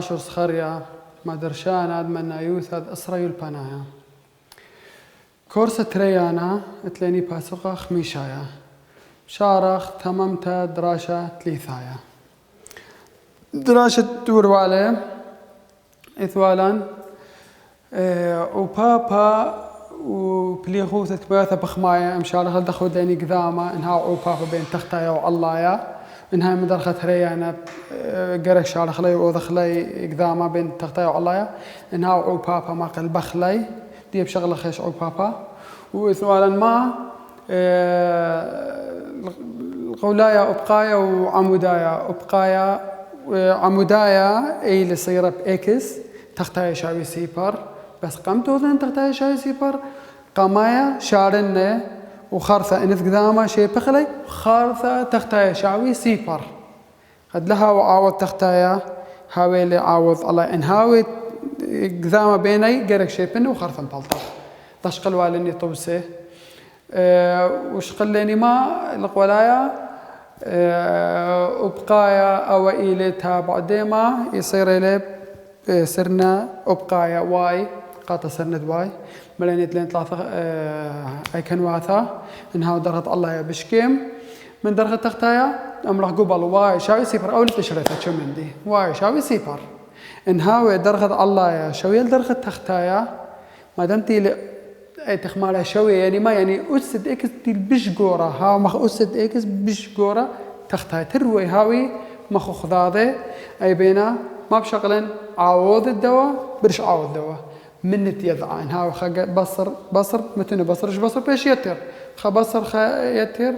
عاشر صخريا ما درشان عاد منا يوثد أسرى البنايا كورس تريانا تليني باسقة خميشايا شارخ تممت دراشة تليثايا دراشة دوروالي إثوالا وبابا وبليغوثة كباثة بخمايا مشارخ دخل ديني قدامة إنها وبابا بين تختايا واللايا إنها مدرخة ريانا قرق شارخ لي ودخلي قدامة بين تختايا واللايا إنها وبابا ما قل بخلي دي بشغلة خيش وبابا وإثوالا ما القولايا أبقايا وعمودايا أبقايا وعمودايا أي اللي صيرة بإكس تختايا شاوي سيبر بس قمت وذن تختايا شاوي سيبر قمايا شارنة وخارثة إنث قدامة شي بخلي خارثة تختايا شاوي سيبر قد لها وعاوض تختايا هاوي اللي عاوض الله إن هاوي قدامة بيني قرق شي بني وخارثة مبلطة تشقل والني طبسه وشقلني ما القولايا وبقايا أو إيلتها بعدما يصير لي سرنا وبقايا واي قاطع سرنا واي ملانيت لين ثلاثة أي كنواثا إنها درجة الله يا بشكيم من درجة تختايا أمرح قبل واي شاوي سيبر أول تشريتها شو مندي واي شاوي سيبر إنها درجة الله يا شوية درجة تختايا ما دمتي أي تخمالها شوية يعني ما يعني أسد إكس تي بشجورة ها مخ أسد إكس بشجورة تختها تروي هاوي مخ خذاذة أي بينا ما بشغلن عوض الدواء برش عوض الدواء من يضعان هاو خا بصر متن بصرش بصر بيش يتر خبصر يتر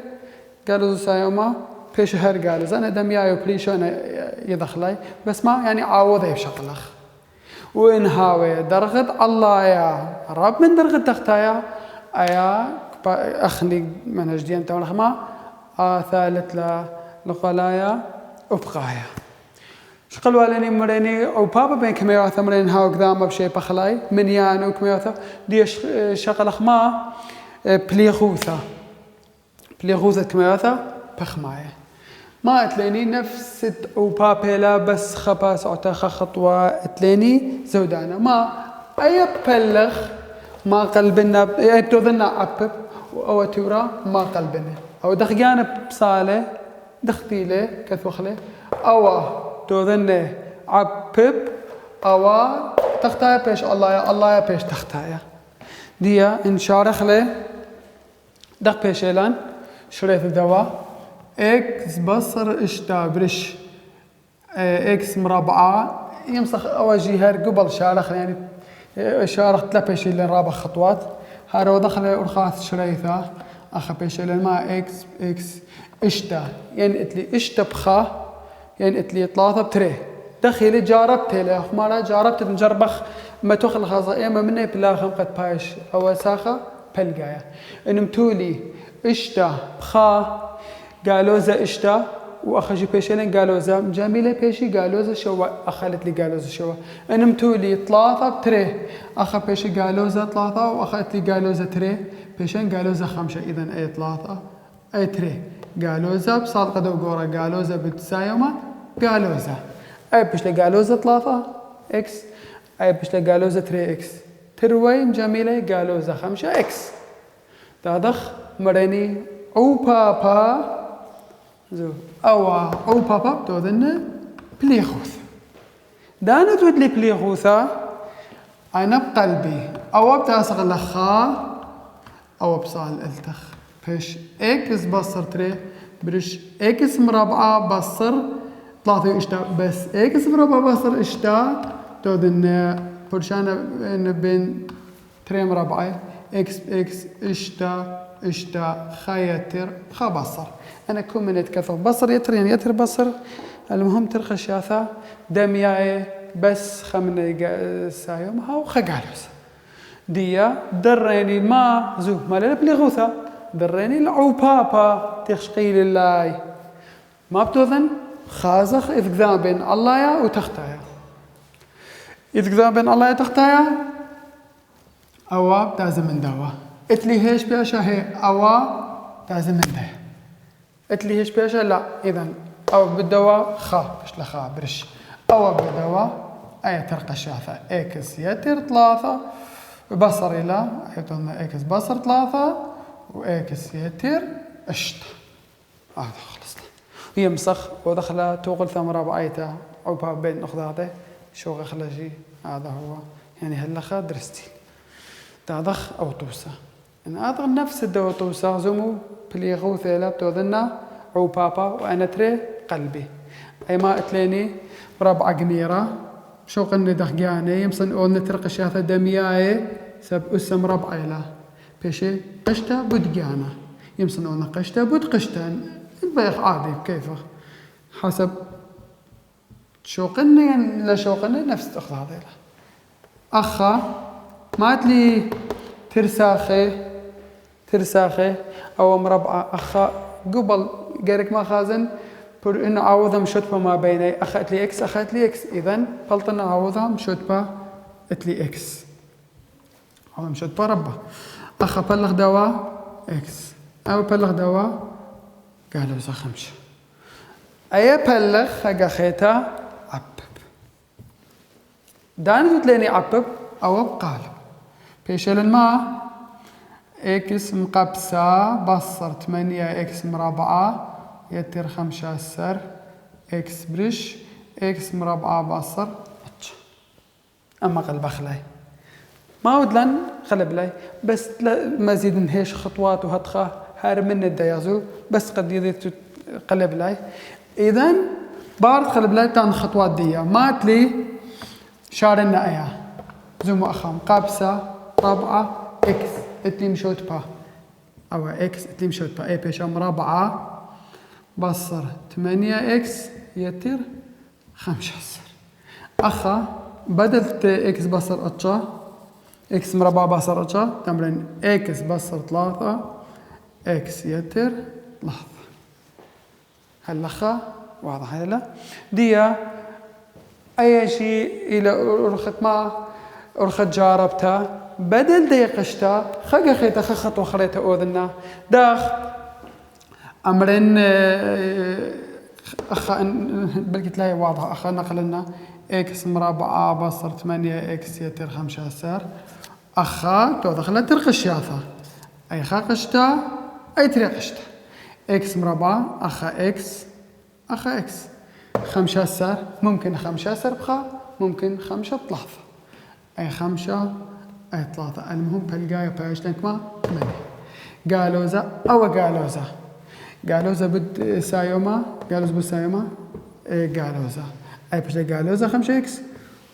قالوا سايوما بيش هر قالوا أنا دمياي وبليش أنا يدخلي بس ما يعني عوضه بشغلخ وإن هاوي درجة الله يا رب من درجة تختايا أيا أخني منهج ديان تاون خما ثالث لقلايا وبقايا شقل والني مريني أو بابا بين كمية ثمرين هاو قدام بشيء بخلاي من يانو كمية دي شقل خما بليغوثة كمية بخماية ما تليني نفس وبابيلا بس خباس أعتخ خطوة تليني زودانا ما أي بلغ ما قلبنا أي بتوذنا عبب أو تورا ما قلبنا أو دخيانا بصالة دختيلة كثوخلة أو توذنا عبب أو تختايا بيش الله يا بيش تختايا ديا إن شارخ له دخ بيشيلان شريط الدواء إكس بصر إشتا برش إكس مربعة يمسخ أواجي هار قبل شارخ يعني شارخ تلبش اللي رابع خطوات هارو دخل أرخاث شريثة أخا بيش اللي ما إكس إشتا يعني إتلي إشتا بخا يعني إتلي ثلاثة بتري دخيلي جاربت له خمارا جاربت نجربخ ما تخل خاصة إما مني بلاخم قد بايش أو ساخة بلقايا إنمتولي إشتا بخا قالوزة إشتا وأخجي بيشيلين قالوزة جميلة بيشي قالوزة شوا أخلت لي قالوزة شوا أنمتولي ثلاثة بتري أخا بيشي قالوزة ثلاثة وأخلت لي قالوزة تري بيشين قالوزة خمسة إذن أي ثلاثة أي تري قالوزة بصادقة دوغورة قالوزة بتسايمة قالوزة أي بيشلي قالوزة ثلاثة إكس أي بيشلي قالوزة تري إكس تروي جميلة قالوزة خمسة إكس تادخ مريني أو بابا زو أو بابا بتوذن بليغوث دانا تود لي بليغوثة أنا بقلبي أو بتاسق لخا أو بصال التخ فيش إكس بصر تري برش إكس مربعة بصر ثلاثة إشتا بس إكس مربعة بصر إشتا توذن برشانا بين تري مربعة إكس إشتا خيتر خبصر أنا كم من يتكثر بصر يتر يعني يتر بصر المهم ترخش ياثا دمياي بس خمن سايوم هاو خقالوس ديا دريني ما زو ما لا بلغوثا دريني العوبابا تخشقي لله ما بتوذن خازخ إذ قذا بين الله يا وتختايا إذ قذا بين الله يا تختايا أواب تازم من دوا اتلي هيش بيشا هي أوا تازم من ده اتلي هيش بيشا لا إذن أو بالدواء خا مش لخا برش أو بالدواء أي ترقشاثة إكس يتر 3 بصر إلى أيضا إكس بصر 3 وإكس يتر أشتا. هذا خلصنا ويمسخ ودخل توغل ثمرة بعيته أو بين نقطة شو غخلجي. هذا هو يعني هلخا درستي تاضخ أو توسا إن أضغ نفس الدو توسا زمو بليغو ثيلا بتوذنا أو بابا وأنا تري قلبي أي ما أتليني ربع قميرة شو قلنا دخجاني يمصن أول نترق شاثة دمياي سب أسم ربع إله بيشي قشتا بدجانا يمصن أول قشتا بد قشتا البيخ عادي كيفه حسب شو قلنا يعني لا شو قلنا نفس أخذ هذا أخا ما تلي ترساخي أو مربعة أخا قبل قالك ما خازن بر إنه عوضهم شتبة ما بيني أخذت لي إكس أخذت لي إكس إذن فلطنا عوضهم شتبة أتلي إكس عوضهم شتبة ربع أخا بلغ دواء إكس أو بلغ دواء قالوا زخمش أي بلغ خجا خيتا عبب دانت تليني عبب أو بقالب بيشل الماء إكس مقبسة بصر 8 إكس مربعة يتر 15 إكس بريش إكس مربعة بصر أما قلب أخلاي ما ودلن خلب لاي بس مزيد نهيش خطوات وهتخا هار من الديازو بس قد يدي قلب لاي إذن بارد خلب لاي تان خطوات دي ما تلي شارنا أيها زومو أخام قابسة ربعة إكس اتلي مشوت با أو إكس اتلي مشوت با أي بيشا مربعة بصر 8 إكس يتر 15 أخا بدل إكس بصر أتشا إكس مربع بصر أتشا تمرين إكس بصر 3 إكس يتر 3 هاللخا واضح هلا ديا أي شيء إلى أرخت ما أرخت جاربتها بدل ديقشتا خا خيتا خطوة خريتا أوذنا داخ أمرين أخا بلقيت لاي واضحة أخا نقلنا إكس مربعة بصر 8 إكس يتر 15 أخا تو دخلت ترقشياثة أي خا قشتا أي تريقشتا إكس مربعة أخا إكس 15 ممكن 15 بخا ممكن 5 بثلاثة أي 5 أي 3 المهم بالقاية بايش لك ما 8 قالوزة أو قالوزة بد سايوما قالوزة بد سايوما قالوزة أي بشلا قالوزة 5 إكس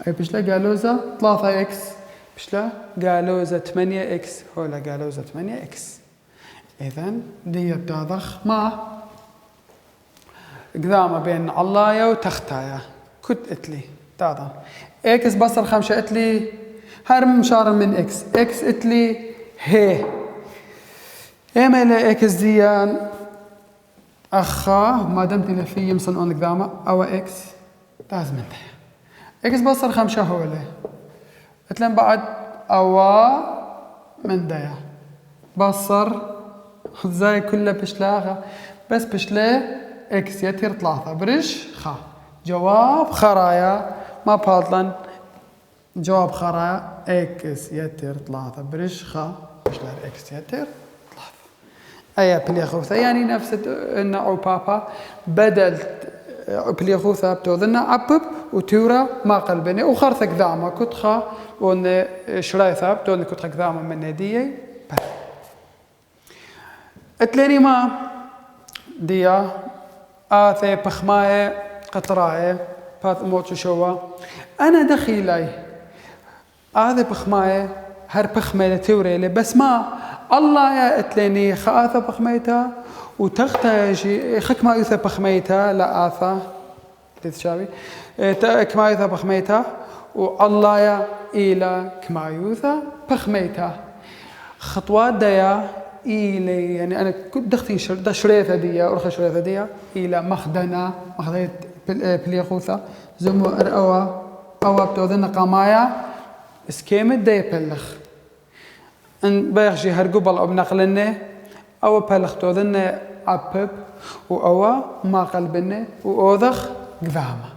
أي بشلا قالوزة 3 إكس بشلا قالوزة 8 إكس هولا قالوزة 8 إكس إذن دي بتاضخ ما قدامة بين علاية وتختايا كت اتلي تاضا إكس بصر 5 اتلي هرم مشار من إكس اتلي هي إما إلى إكس ديان أخا ما دمت إلى في يمصن أون قدامة أو إكس لازم انتهي إكس بصر 5 هو له اتلين بعد أو من دايا بصر زي كله بشلاغة بس بشلاه إكس يتر 3 برش خا جواب خرايا ما باطلن جواب خرايا إكس يتر 3 برش خا بشلاه إكس يتر 3 أي بليخوثة يعني نفس إنه أو بابا بدل بليخوثة بتوذنا عبب وتورا ما قلبني وخرثك ذاما كتخا وإن شرايثة بتوذنا كتخك ذاما من هدية اتليني ما ديا آثي بخماية قطراية بات موتو شوا أنا دخيلاي آثي بخماية هر بخماية توريلي بس ما الله يا اتليني خاثة بخميتها وتغتا شي خك ما يثا بخميتها لا آثا تتشابي كما يثا بخميتها والله يا إلى كما يثا بخميتها خطوات ديا إلى يعني أنا كنت دختي شريثة دي أرخى شريثة دي إلى مخدنا بليخوثة زمو أرأوا أو بتوذن قمايا سكيمت دي بلخ إن بيخشي هرقبل أو بنقلني أو بلخ توذن عبب وأوا ما قلبني وأوذخ قذامة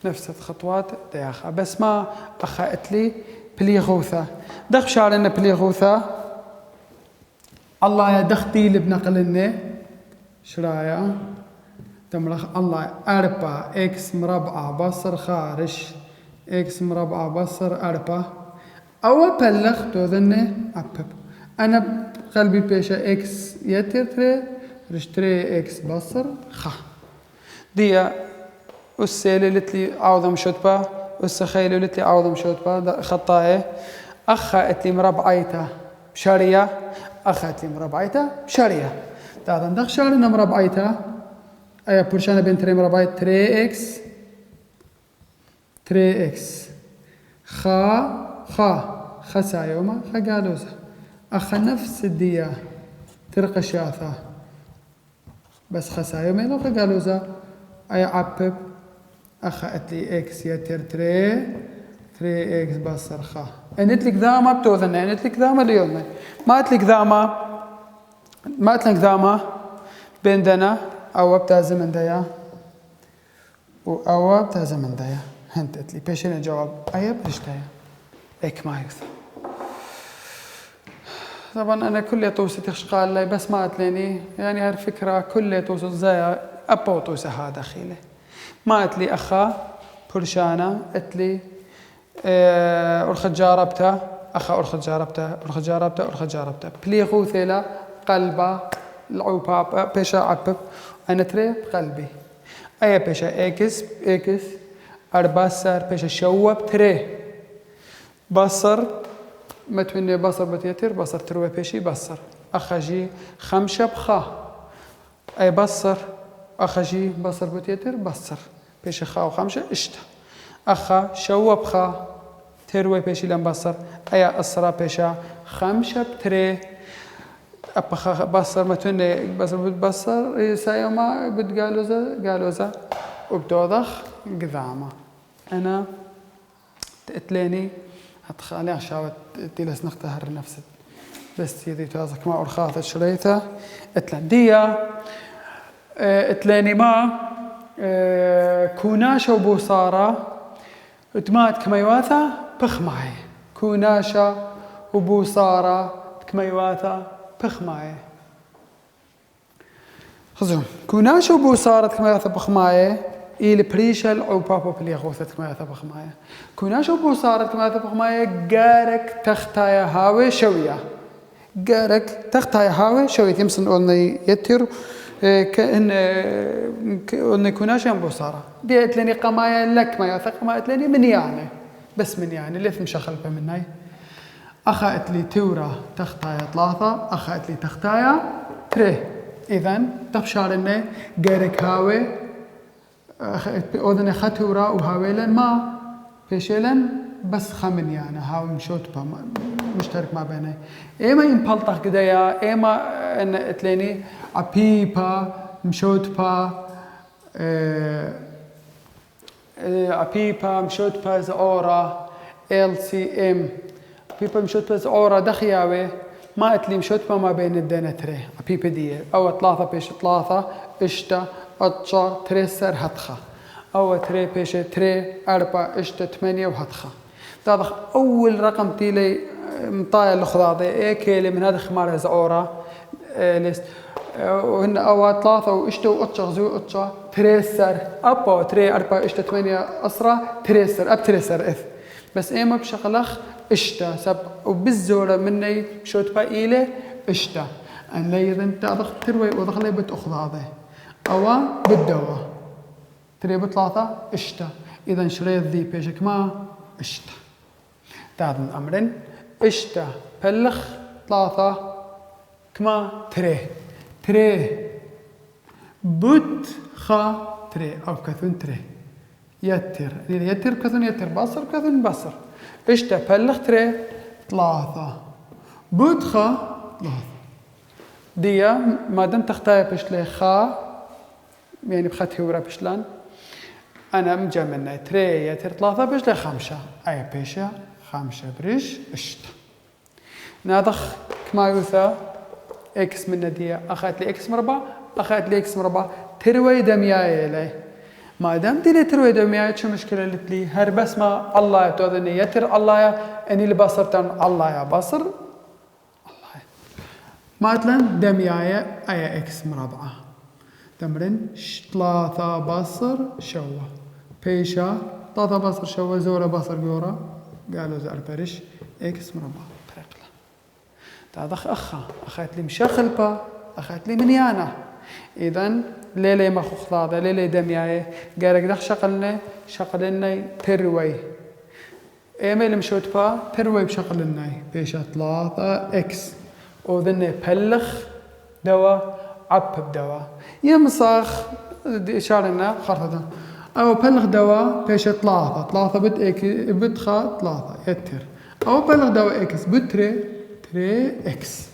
نفس الخطوات دياخا بس ما أخذت لي بليغوثة دخ شعرنا بليغوثة الله يدختي لبنقلنا شرايا تمرخ الله 4 إكس مربع بصر خارج إكس مربع بصر 4 أو بلغ توذني أبب أنا قلبي بيشا إكس يتر تري رشتري إكس بصر خا دي السيلة لتلي عوضم شوتبا والسخيلة لتلي عوضم شوتبا خطائي أخا اتلي مربعيته بشارية أخا اتلي مربعيته بشارية تعال ندخ شارنا مربعيته أي برشانة بين تري مربعيت 3 إكس خا سايوما خا قالوزة أخا نفس الدية ترقى شاثة بس خا سايوما لو خا قالوزة أي عبب أخذت لي إكس يتر 3 إكس بصر خا أنت لك ذا ما بتوذن أنت لك ذا ما اليوم ما أتلك ذا ما أتلك ذا ما بين دنا أو بتاع زمن ديا أو بتاع زمن ديا هنت أتلي بيشين الجواب أي برشتايا إك ما يوث طبعا أنا كل توسط إشقال لي بس ما أتليني يعني هالفكرة كل توسط زي أبو توسط هذا خيله ما أتلي أخا برشانة أتلي أرخد جاربته أخا أرخد جاربته بليغو ثلا قلبه العوبة بيشا عبب أنا تري بقلبي أي بيشا إكس 4 سر بيشا شوب تري بصر متوني بصر بتيتر بصر تروي بيشي بصر أخجي 5 بخا أي بصر أخجي بصر بتيتر بصر بيش خا و5 اشتا أخا شوب خا تروي بيشي لم بصر أي أسرى بيشا 5 بتري أبخا بصر متوني بصر سايوما قالوزة وبتوضخ قذامة أنا تقتليني هتخالي عشاوة تيلس نختهر نفسي بس يدي توازك ما أرخاث شريته اتلندية اتلاني ما كوناشا وبوصارة اتمات كميواثا بخماي كوناشا وبوصارة كميواثا بخماي خزوم كوناشا وبوصارة كميواثا بخماي إلى بريشل أو بابا بليغوثة كميواثا بخماي كوناشا وبوصارة كميواثا بخماي قارك تختايا هاوي شوية قارك تختايا هاوي شوية يمسن أني يتر كأن كوناشا بوصارة ديت لني قمايا لك ما يثق ما لني من يعني بس من يعني ليث مشخل بمناي أخذت لي تورا تختايا 3 أخذت لي تختايا 3 إذن تبشار إني قارك هاوي أذن ختورا وهاويلن ما بيشيلن بس خمن يعني هاوي مشوت مشترك ما بيني إما ينبلطخ قديا إما إن تليني عبيبا مشوتبا عبيبا مشوتبا زورا LCM عبيبا مشوتبا زورا دخياوي ما اتلي مشوتبا ما بين الدنتري عبيبا دي أو 3 بيش 3 اشتا أتشا 3 سر هتخا أو 3 بيش 3 4 اشتا 8 وهتخا تاضخ أول رقم تيلي مطايا الخضاضي إيه كيلي من هذا خمار زورا ليست وهن أو 3 وإشتا وأتشا غزو أتشا 3 سر أبا 3 4 إشتا 8 أسرة 3 سر أب 3 سر إث بس إيما بشغلخ إشتا سب وبالزورة مني شوت بايلة إشتا أن لا يذن تأضخ تروي وضغلي بتأخذاضي أو بالدوا 3 ب3 إشتا إذا شريت ذي بيشك ما إشتا تعد من أمرين إشتا بلخ 3 كما 3 بوت خا 3 أو كثن 3 يتر كثن يتر بصر كثن بصر إشتا بلخ 3 بوت خا 3 ديا ما دام تختاي بشلي خا يعني بختي ورا بشلان أنا مجمعنا 3 يتر 3 بشلي 5 أي بيشا 5 بريش إشتا ناضخ كما يوثا إكس من ديا أخذت لي إكس مربع أخذت لي إكس مربع تروي دمياي لي ما دام دي تروي دمياء شو مشكلة لتلي هر بس ما الله تودني يتر الله اني البصر تن الله يا بصر الله مثلا دمياء اي اكس مربعة تمرين 3 بصر شوا بيشا 3 بصر شوا زورة بصر جورة قالوا زار بريش اكس مربعة بريقلا تاضخ اخذت لي مشخل با اخذت لي منيانا اذا ليلي ما خخضاضة ليلي دمياي قالك دخ شقلنا تروي ايميل مشوت با تروي بشقلنا بيشا 3 اكس وذني بلخ دوا عب بدوا يمصخ اشارنا خرطة او بلغ دوا بيشا 3 بت خا 3 يتر او بلغ دوا اكس بتري اكس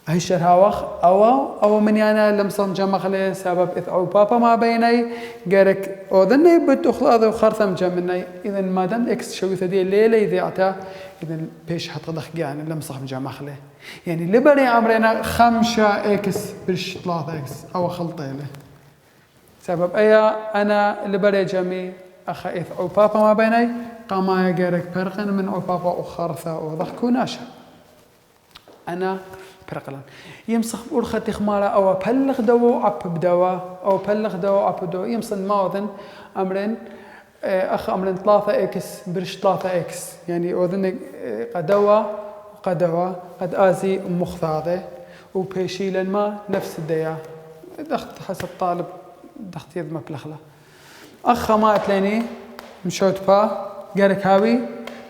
هاي الشرهاوخ او من يانا لمصن جمخلي سبب او بابا ما بيني قالك اوذني بتخلاض وخرثم جمني اذا ما دام اكس شوي ثدي الليله اذا اعطى اذا بيش حط ضخ يعني لمصح جمخلي يعني لبري عمرنا 5 اكس برش 3 اكس او خلطيله سبب انا لبري جمي اخايث او بابا ما بيني قاما قالك فرقا من او بابا وخرثه وضحكوا ناشا انا برقلان يمسخ أرخة تخمارة أو بلغ دوا عب بدوا أو بلغ دوا عب بدوا يمصن ماذن أمرين أمرين 3 إكس برش 3 إكس يعني أذن قدوا قد آزي مخضاضة وبيشي لما نفس الديا دخت حسب طالب دخت يد مبلغله ما أتلاني مشوت با قالك هاوي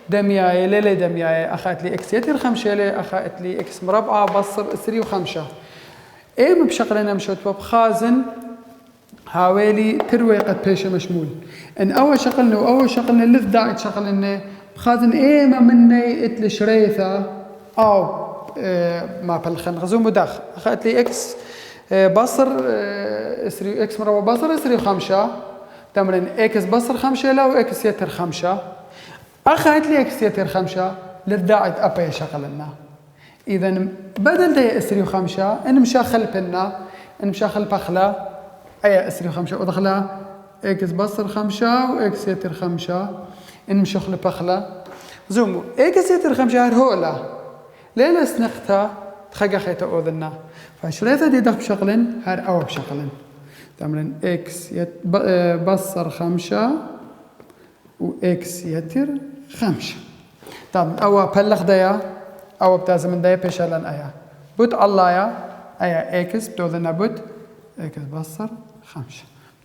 دمياي ليلي دمياي أخذت لي إكس يتر 5 لي أخذت لي إكس مربعة بصر 3 و5 إيه بشقلنا مشوت بخازن هاويلي تروي قد بيشة مشمول إن أول شقلنا اللي داعي شقلنا بخازن إيه ما مني إتلي شريثة أو ما بلخن غزوم وداخ أخذت لي إكس بصر إكس مربعة بصر 3 و5 تمرين إكس بصر 5 لا وإكس يتر 5 أخذت لي إكس يتر 5 للداعي أبا شغلنا إذا بدل دي أسري 5 إن مشاخل بنا إن مشاخل بخلا أي أسري 5 ودخلا إكس بصر 5 وإكس يتر 5 إن مشاخل بخلا زومو إكس يتر 5 هرهولا ليلة سنقتها تخجى خيطة أوذنا فشريطة دي دخ بشغلن هر أو بشغلن تمرين إكس بصر 5 وإكس يتر 5 طب أو بلغ ديا أو بتازم من ديا بيشالن أيا بوت الله يا أيا إكس بتوذنا بوت إكس بصر 5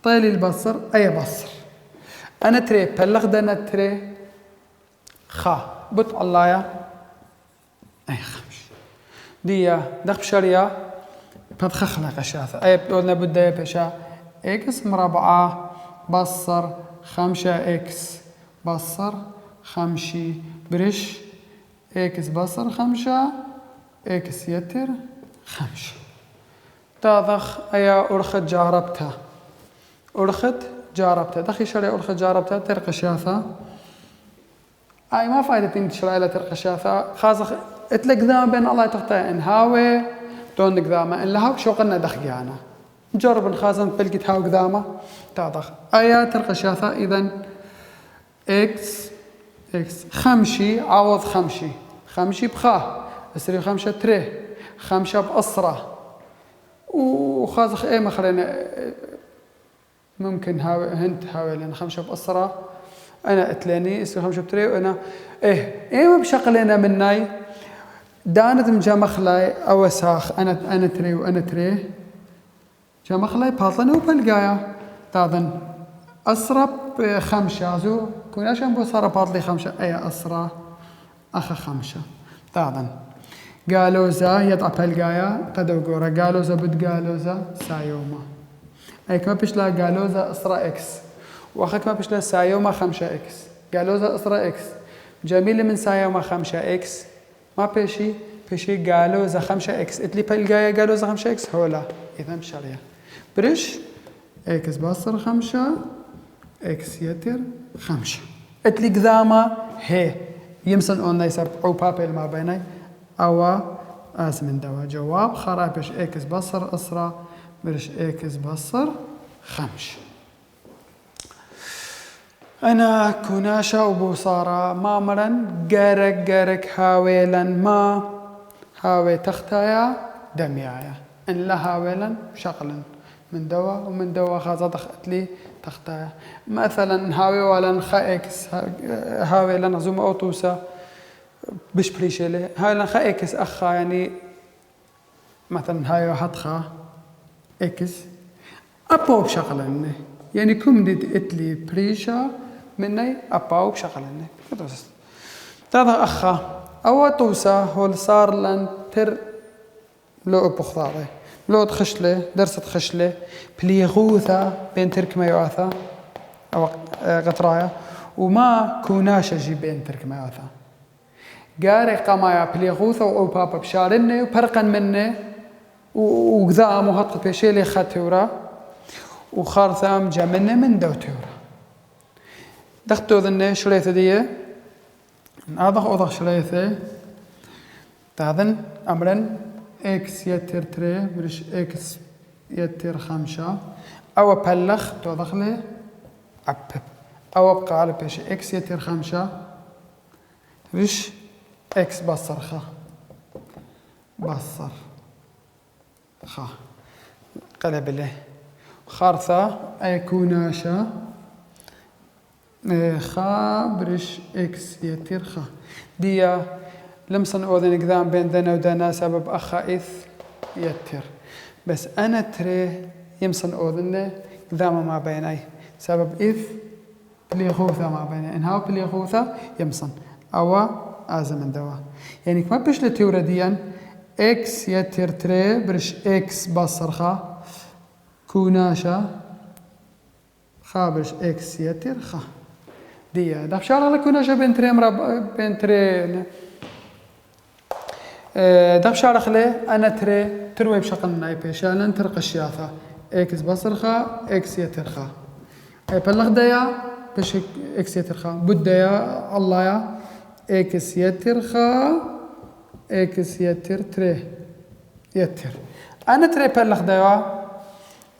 طيلي البصر أيا بصر أنا تري بلغ دنا تري خا بوت الله يا أيا 5 ديا دخ بشريا بتخخنا قشاثة أيا بتوذنا بوت ديا بيشا إكس مربعة بصر 5 إكس بصر 5 برش إكس بصر 5 إكس يتر 5 تاضخ أيا أرخت جاربتها دخي شري أرخت جاربتها ترقشاثة أي ما فايدة إنك شري لها ترقشاثة خاصة اتلق ذا بين الله تغطي إن هاوي دون قذامة إن لها شو قلنا دخيانا نجرب نخازن بلقيت هاو قذامة تاضخ أيا ترقشاثة إذن إكس 5 عوض 5 بخا أسري 5 تري 5 بأسرة وخازخ إيه مخلينا ممكن هنت هاوي لأن 5 بأسرة أنا أتلاني أسري 5 بتري وأنا إيه ما بشغلنا مناي دانت مجمخلاي أو ساخ أنا تري وأنا تري جمخلاي باطلني وبلقايا تاذن أسرب 5 زو كنا شان بو صار باطلي 5 أي أسرة أخا 5 تاذن قالوزا يضع بلقايا قدو قورا قالوزا بد قالوزا سايوما أي كما بيشلا قالوزا أسرة إكس وأخا كما بيشلا سايوما 5 إكس قالوزا أسرة إكس جميل من سايوما 5 إكس ما بيشي قالوزا 5 إكس اتلي بلقايا قالوزا 5 إكس هولا إذا مشاريا برش إكس باصر 5 إكس يتر 5 اتلي قذامة هي يمسن أون يسب أو بابل ما بيني أو من دوا جواب خرابش إكس بصر أسرة برش إكس بصر 5 أنا كوناشا وبوصارا مامرا جارك هاويلا ما هاوي تختايا دميايا إن لا هاويلا شغلا من دوا ومن دوا خاصة دخلت لي تختايا مثلا هاوي ولا خا إكس هاوي لنا زوم أوتوسا بش بريشلي هاوي لنا خا إكس أخا يعني مثلا هاي واحد خا إكس أبو بشغلني يعني كم دي إتلي بريشة مني أبو بشغلني كدوس هذا أخا أو توسا هو صار لن تر لو بخضاره لو تخشله درست خشله بليغوثا بين ترك ميواثا أو قطرايا وما كوناش جي بين ترك ميواثا قاري قمايا بليغوثا أو بابا بشارني وبرقا مني وقذام وهطق بيشيلي خاتورا وخارثام جا مني من دوتورا دختو ذني شليثة دي ناضخ أوضخ شليثة تاذن أمرن إكس يتر تري برش إكس يتر خمسة أو بلخ توضخ لي عبب أو بقى على بيش إكس يتر خمسة برش إكس بصر خا بصر خا قلب له خارثة أي كوناشا خا برش إكس يتر خا ديا لمسن أوذن قدام بين ذنا ودنا سبب أخائث يتر بس أنا تري يمسن أوذن قدام ما بيني سبب إث بليغوثة ما بيني إنها بليغوثة يمسن أو آزمن دوا يعني كما بيش لتورديا إكس يتر تري برش إكس بصر خا كوناشا خا برش إكس يتر خا ديا ده بشارة لكوناشا بين تري بين تري دب شارخ لي أنا تروي بشكل ناي بيشان ترق الشياثة إكس بصرخة إكس يترخة أي بلغ ديا بش إكس يترخة بود ديا الله يا إكس يترخة إكس يتر تري يتر أنا تري بلغ ديا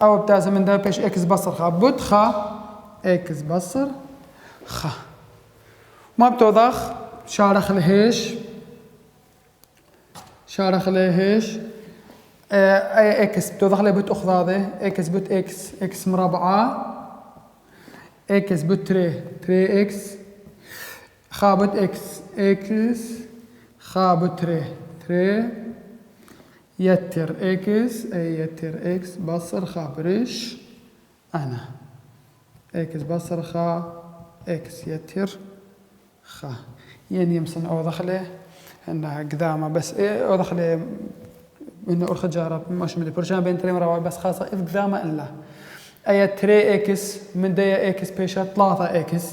أو بتاز من ده بش إكس بصرخة بود خا إكس بصر خا ما بتوضخ شارخ لهيش شارخ ليش اي اكس توضح لي بوت اخذ هذا اكس بوت اكس مربعه اكس بوت تري اكس خابط اكس خابط تري يتر اكس اي يتر اكس بصر خابرش انا اكس بصر خا اكس يتر خا يعني يمسن اوضح له انها قدامه بس إيه ودخل انه الخجاره مش مدري برشان بين تري مره بس خاصه اذ قدامه الا اي تري اكس من دي اكس بيشا 3 اكس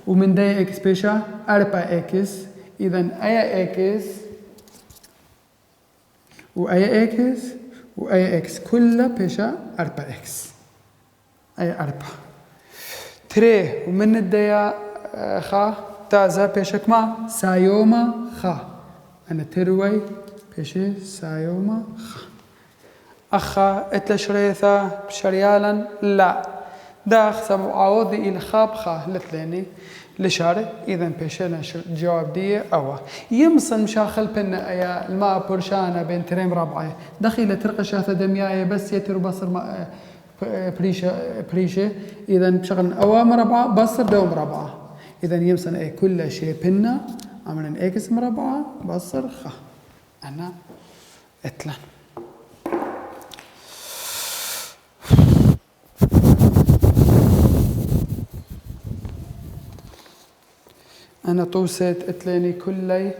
ومن دي اكس بيشا 4 اكس اذا اي اكس واي اكس واي اكس كلها بيشا 4 اكس اي 4 تري ومن الديا خا تازا بيشا كما سايوما خا أنا تروي بشي سايوما خا أخا إتلا شريثة بشريالا لا داخ سبب عوضي إلى خاب خا لتليني لشاري إذن بشي جواب دي أوا يمصن مشاخل بنا أيا الماء برشانة بين تريم ربعي دخيلة ترقشاثة دمياية بس يتر بصر بريشة إذن بشغل أوا مربعة بصر دوم مربعة إذن يمصن أي كل شيء بنا عملنا إكس مربعة بصر خا أنا إتلان أنا طوست إتلاني كلي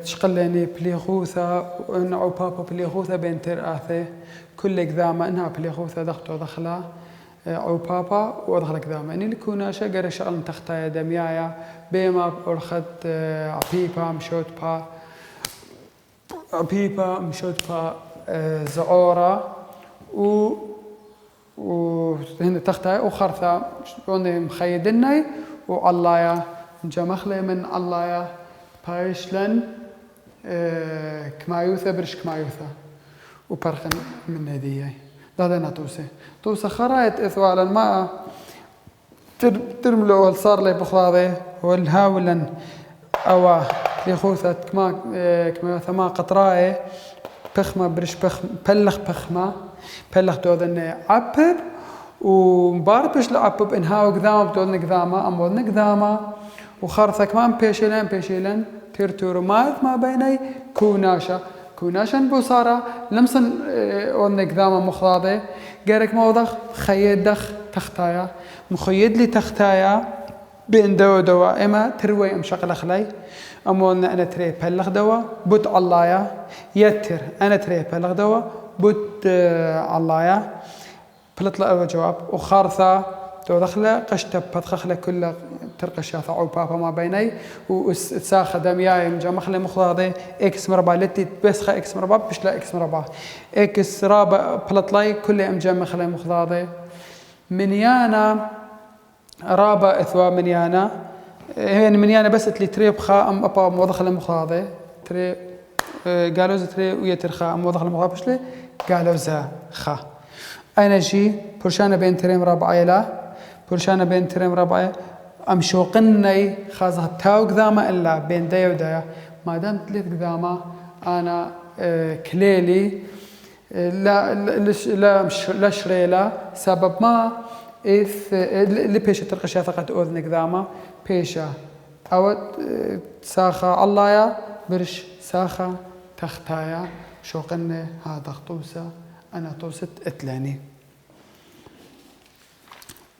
تشقلني بليغوثة ونعو بابا بليغوثة بين ترآثي كل قذامة إنها بليغوثة دخلوا دخلة أو بابا ودخل قذامة إني لكونا شجرة شغل تختايا دميايا بيما أرخد عبيبا مشوت با عبيبا مشوت با زعورة وهنا تختايا وخرثة وني مخيدني وعلايا جمخلي من علايا بايشلن كمايوثة برش كمايوثة وبرخن من هدية هذا نطوسة توسة خرايط إثوال الماء ترملو صار لي بخلاضي والهاولن أو لخوثة كما ثما قطراء بخمة برش بلخ بخمة بلخ دوذن عبب ومباربش لعبب إنهاو قذامة بدولن قذامة أمولن قذامة وخارثة كمان بيشيلن تيرتورو ما بيني كوناشن بوصارة لمسن أولن قذامة مخلاضي قارك موضخ خيد دخ تختايا مخيد لي تختايا بين دوا إما تروي مشغل خلي أمولنا أنا تري بلغ دوا بوت علايا يتر أنا تري بلغ دوا بوت علايا بلطلع جواب وخارثة تو دخله قشتب بدخله كله ترقشاثة أو بابا ما بيني وساخة دمياي مجمع خلي مخلاضي إكس مربع لتي بسخة إكس مربع بش لا إكس مربع إكس رابع بلطلي كله مجمع خلي مخلاضي منيانا رابع إثوا منيانا هين منيانا بس اللي تريب خا أم أبا موضخ المخاضي تري قالوز تري ويتر خا أم موضخ المخاضي بشلي قالوزا خا أنا جي برشانة بين تريم رابعة لا برشانة بين تريم رابعة أم شوقني خازها تاو قذامة إلا بين دايا ودايا ما دام تليت قذامة أنا كليلي لا شريلا سبب ما إث اللي بيشة ترقشة ثقة أذن قذامة بيشة أو ساخة علايا برش ساخة تختايا شوقني هذا طوسة أنا طوسة اتلاني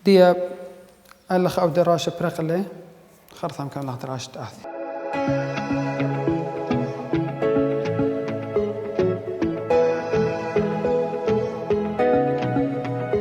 دي الأخ أو دراشة برقلي خرثام كان له دراشة أثي